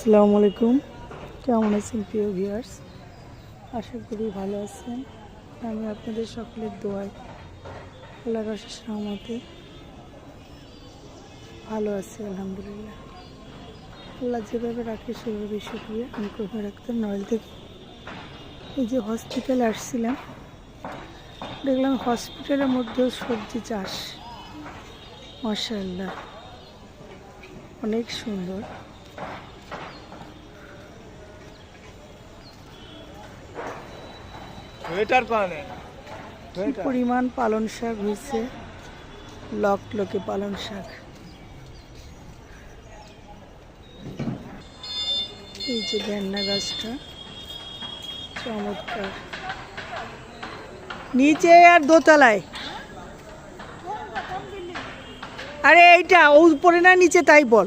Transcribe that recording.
আসসালামু আলাইকুম, কেমন আছেন প্রিয় ভিউয়ার্স? আশা করি ভালো আছেন। আমি আপনাদের সকলের দোয়ায় আল্লাহর অশেষ রহমতে ভালো আছি, আলহামদুলিল্লাহ। আল্লাহ যেভাবে রাখে সেভাবে শুক্রিয়া। আমি কোথায় রাখতাম নড়াইল থেকে এই যে হসপিটালে আসছিলাম, দেখলাম হসপিটালের মধ্যেও সবজি চাষ, মাশাআল্লাহ অনেক সুন্দর। কি পরিমাণ পালন শাক হয়েছে, লকে পালন শাক। এই যে ভেন্না গাছটা চমৎকার, নিচে আর দোতলায়। আরে এইটা উপরে না নিচে তাই বল।